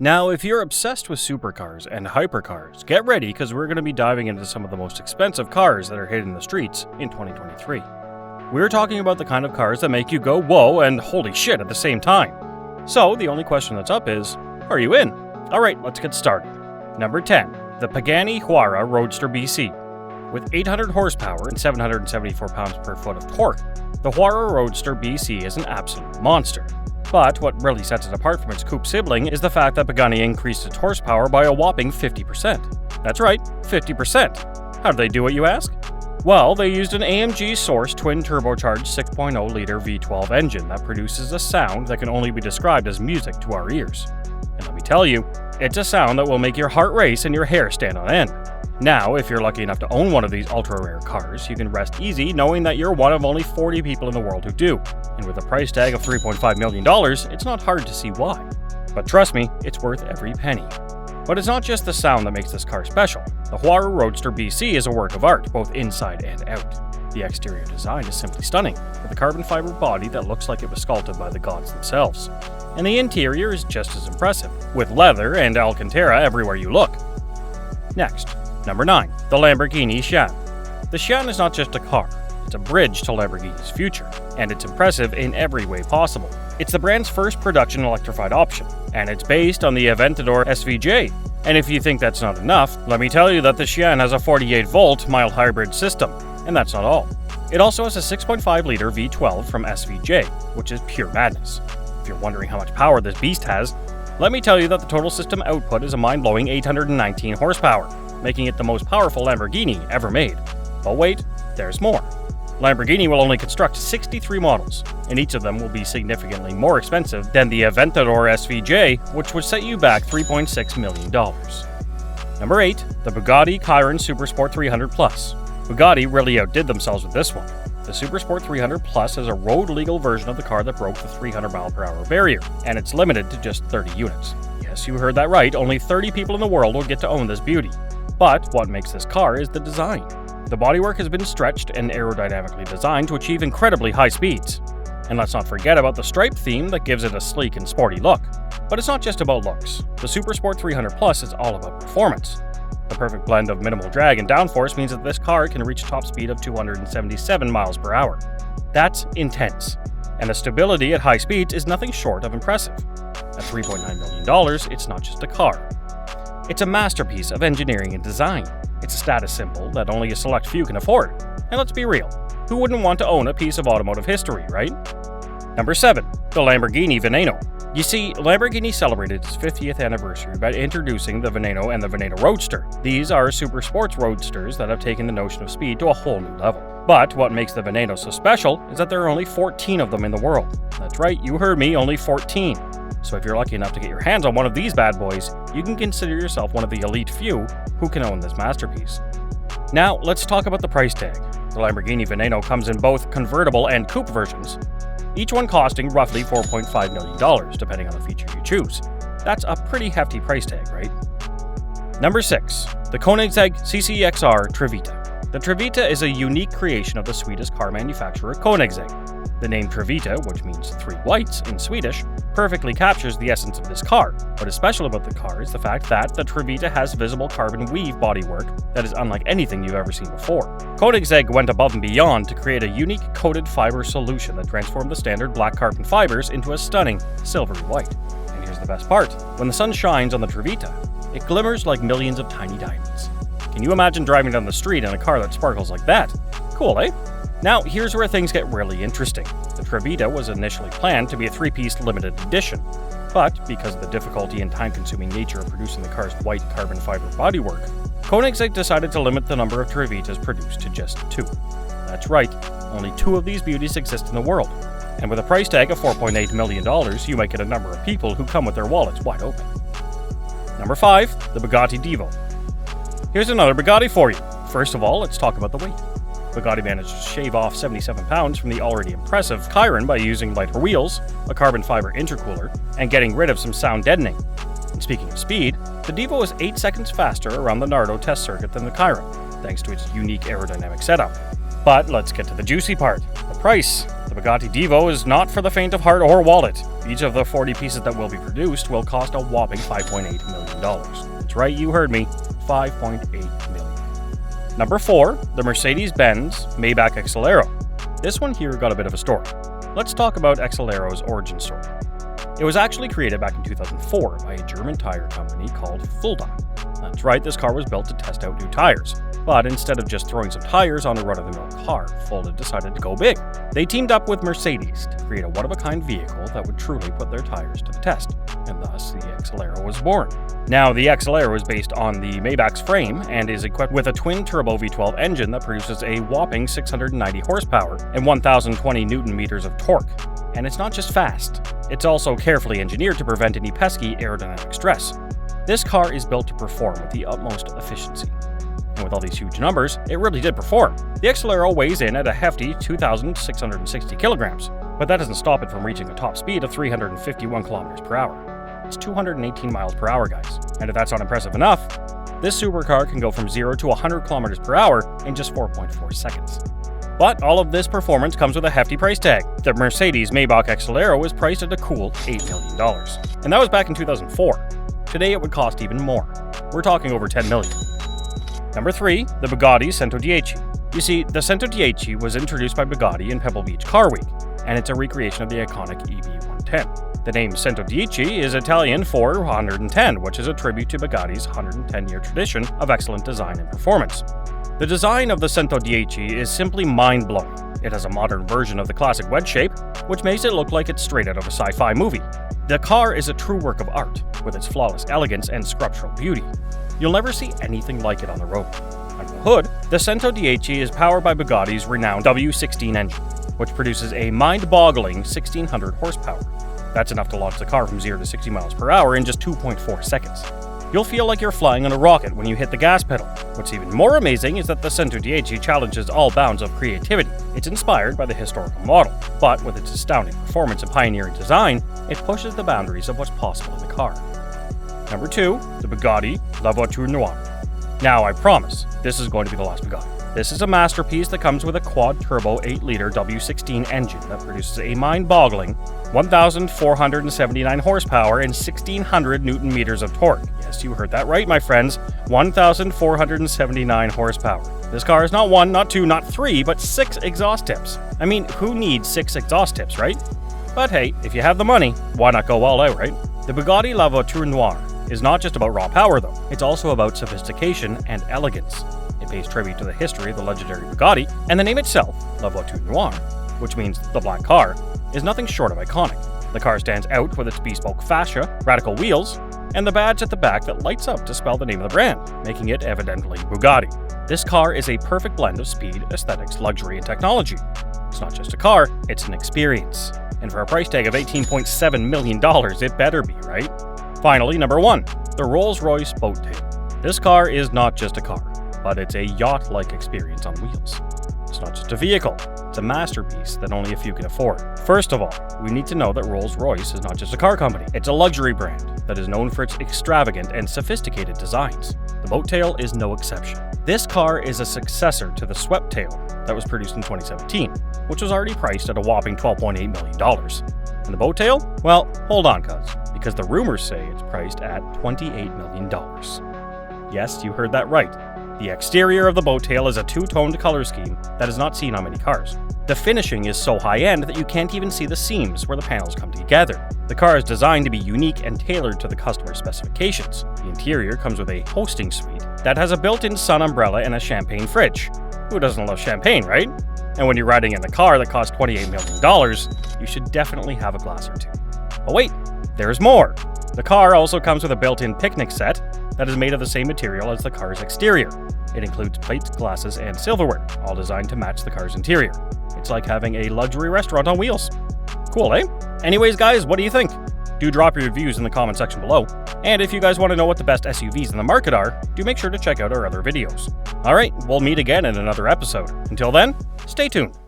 Now, if you're obsessed with supercars and hypercars, get ready because we're going to be diving into some of the most expensive cars that are hitting the streets in 2023. We're talking about the kind of cars that make you go whoa and holy shit at the same time. So the only question that's up is, are you in? Alright, let's get started. Number 10, the Pagani HUAYRA Roadster BC. With 800 horsepower and 774 pounds per foot of torque, the HUAYRA Roadster BC is an absolute monster. But what really sets it apart from its coupe sibling is the fact that Pagani increased its horsepower by a whopping 50%. That's right, 50%. How did they do it, you ask? Well, they used an AMG-sourced twin-turbocharged 6.0-liter V12 engine that produces a sound that can only be described as music to our ears. And let me tell you, it's a sound that will make your heart race and your hair stand on end. Now, if you're lucky enough to own one of these ultra-rare cars, you can rest easy knowing that you're one of only 40 people in the world who do. And with a price tag of $3.5 million, it's not hard to see why. But trust me, it's worth every penny. But it's not just the sound that makes this car special. The HUAYRA Roadster BC is a work of art, both inside and out. The exterior design is simply stunning, with a carbon fiber body that looks like it was sculpted by the gods themselves. And the interior is just as impressive, with leather and Alcantara everywhere you look. Next, number 9, the Lamborghini SIAN. The SIAN is not just a car, it's a bridge to Lamborghini's future, and it's impressive in every way possible. It's the brand's first production electrified option, and it's based on the Aventador SVJ. And if you think that's not enough, let me tell you that the SIAN has a 48-volt mild hybrid system, and that's not all. It also has a 6.5-liter V12 from SVJ, which is pure madness. If you're wondering how much power this beast has, let me tell you that the total system output is a mind-blowing 819 horsepower, making it the most powerful Lamborghini ever made. But wait, there's more. Lamborghini will only construct 63 models, and each of them will be significantly more expensive than the Aventador SVJ, which would set you back $3.6 million. Number 8, the Bugatti Chiron Supersport 300 Plus. Bugatti really outdid themselves with this one. The Supersport 300 Plus is a road-legal version of the car that broke the 300-mile-per-hour barrier, and it's limited to just 30 units. Yes, you heard that right, only 30 people in the world will get to own this beauty. But what makes this car is the design. The bodywork has been stretched and aerodynamically designed to achieve incredibly high speeds. And let's not forget about the stripe theme that gives it a sleek and sporty look. But it's not just about looks. The Supersport 300 Plus is all about performance. The perfect blend of minimal drag and downforce means that this car can reach a top speed of 277 miles per hour. That's intense. And the stability at high speeds is nothing short of impressive. At $3.9 million, it's not just a car. It's a masterpiece of engineering and design. It's a status symbol that only a select few can afford. And let's be real, who wouldn't want to own a piece of automotive history, right? Number 7, the Lamborghini Veneno. You see, Lamborghini celebrated its 50th anniversary by introducing the Veneno and the Veneno Roadster. These are super sports roadsters that have taken the notion of speed to a whole new level. But what makes the Veneno so special is that there are only 14 of them in the world. That's right, you heard me, only 14. So if you're lucky enough to get your hands on one of these bad boys, you can consider yourself one of the elite few who can own this masterpiece. Now, let's talk about the price tag. The Lamborghini Veneno comes in both convertible and coupe versions, each one costing roughly $4.5 million, depending on the feature you choose. That's a pretty hefty price tag, right? Number 6, the KOENIGSEGG CCXR TREVITA. The TREVITA is a unique creation of the Swedish car manufacturer KOENIGSEGG. The name TREVITA, which means three whites in Swedish, perfectly captures the essence of this car. What is special about the car is the fact that the TREVITA has visible carbon weave bodywork that is unlike anything you've ever seen before. KOENIGSEGG went above and beyond to create a unique coated fiber solution that transformed the standard black carbon fibers into a stunning silvery white. And here's the best part. When the sun shines on the TREVITA, it glimmers like millions of tiny diamonds. Can you imagine driving down the street in a car that sparkles like that? Cool, eh? Now, here's where things get really interesting. The TREVITA was initially planned to be a 3-piece limited edition, but because of the difficulty and time-consuming nature of producing the car's white carbon fiber bodywork, KOENIGSEGG decided to limit the number of TREVITAs produced to just 2. That's right, only 2 of these beauties exist in the world, and with a price tag of $4.8 million, you might get a number of people who come with their wallets wide open. Number 5, the Bugatti DIVO. Here's another Bugatti for you. First of all, let's talk about the weight. Bugatti managed to shave off 77 pounds from the already impressive Chiron by using lighter wheels, a carbon fiber intercooler, and getting rid of some sound deadening. And speaking of speed, the DIVO is 8 seconds faster around the Nardo test circuit than the Chiron, thanks to its unique aerodynamic setup. But let's get to the juicy part, the price. The Bugatti Divo is not for the faint of heart or wallet. Each of the 40 pieces that will be produced will cost a whopping $5.8 million. That's right, you heard me, $5.8 million. Number 4, the Mercedes-Benz Maybach EXELERO. This one here got a bit of a story. Let's talk about EXELERO's origin story. It was actually created back in 2004 by a German tire company called Fulda. That's right, this car was built to test out new tires. But instead of just throwing some tires on a run-of-the-mill car, Fulda decided to go big. They teamed up with Mercedes to create a one-of-a-kind vehicle that would truly put their tires to the test, and thus the EXELERO was born. Now, the EXELERO is based on the Maybach's frame and is equipped with a twin-turbo V12 engine that produces a whopping 690 horsepower and 1,020 Newton-meters of torque. And it's not just fast, it's also carefully engineered to prevent any pesky aerodynamic stress. This car is built to perform with the utmost efficiency. And with all these huge numbers, it really did perform. The EXELERO weighs in at a hefty 2,660 kilograms, but that doesn't stop it from reaching a top speed of 351 kilometers per hour. It's 218 miles per hour, guys. And if that's not impressive enough, this supercar can go from 0 to 100 kilometers per hour in just 4.4 seconds. But all of this performance comes with a hefty price tag. The Mercedes Maybach EXELERO was priced at a cool $8 million. And that was back in 2004. Today it would cost even more. We're talking over $10 million. Number 3, the Bugatti CENTODIECI. You see, the CENTODIECI was introduced by Bugatti in Pebble Beach Car Week, and it's a recreation of the iconic EB110. The name CENTODIECI is Italian for 110, which is a tribute to Bugatti's 110-year tradition of excellent design and performance. The design of the CENTODIECI is simply mind-blowing. It has a modern version of the classic wedge shape, which makes it look like it's straight out of a sci-fi movie. The car is a true work of art, with its flawless elegance and sculptural beauty. You'll never see anything like it on the road. Under the hood, the CENTODIECI is powered by Bugatti's renowned W16 engine, which produces a mind-boggling 1,600 horsepower. That's enough to launch the car from 0 to 60 miles per hour in just 2.4 seconds. You'll feel like you're flying on a rocket when you hit the gas pedal. What's even more amazing is that the CENTODIECI challenges all bounds of creativity. It's inspired by the historical model, but with its astounding performance and pioneering design, it pushes the boundaries of what's possible in the car. Number 2, the Bugatti La Voiture Noire. Now, I promise, this is going to be the last Bugatti. This is a masterpiece that comes with a quad-turbo 8-liter W16 engine that produces a mind-boggling 1,479 horsepower and 1,600 Newton-meters of torque. Yes, you heard that right, my friends. 1,479 horsepower. This car is not 1, not 2, not 3, but 6 exhaust tips. I mean, who needs 6 exhaust tips, right? But hey, if you have the money, why not go all out, right? The Bugatti La Voiture Noire is not just about raw power, though. It's also about sophistication and elegance. It pays tribute to the history of the legendary Bugatti, and the name itself, La Voiture Noire, which means the black car, is nothing short of iconic. The car stands out with its bespoke fascia, radical wheels, and the badge at the back that lights up to spell the name of the brand, making it evidently Bugatti. This car is a perfect blend of speed, aesthetics, luxury, and technology. It's not just a car, it's an experience. And for a price tag of $18.7 million, it better be, right? Finally, number 1, the Rolls-Royce Boat Tail. This car is not just a car, but it's a yacht-like experience on wheels. It's not just a vehicle, it's a masterpiece that only a few can afford. First of all, we need to know that Rolls-Royce is not just a car company. It's a luxury brand that is known for its extravagant and sophisticated designs. The Boat Tail is no exception. This car is a successor to the Swept Tail that was produced in 2017, which was already priced at a whopping $12.8 million. And the Boat Tail? Well, hold on, because the rumors say it's priced at $28 million. Yes, you heard that right. The exterior of the Boat Tail is a two-toned color scheme that is not seen on many cars. The finishing is so high-end that you can't even see the seams where the panels come together. The car is designed to be unique and tailored to the customer's specifications. The interior comes with a hosting suite that has a built-in sun umbrella and a champagne fridge. Who doesn't love champagne, right? And when you're riding in the car that costs $28 million, you should definitely have a glass or two. But wait, there's more! The car also comes with a built-in picnic set that is made of the same material as the car's exterior. It includes plates, glasses, and silverware, all designed to match the car's interior. It's like having a luxury restaurant on wheels. Cool, eh? Anyways, guys, what do you think? Do drop your reviews in the comment section below. And if you guys want to know what the best SUVs in the market are, do make sure to check out our other videos. Alright, we'll meet again in another episode. Until then, stay tuned.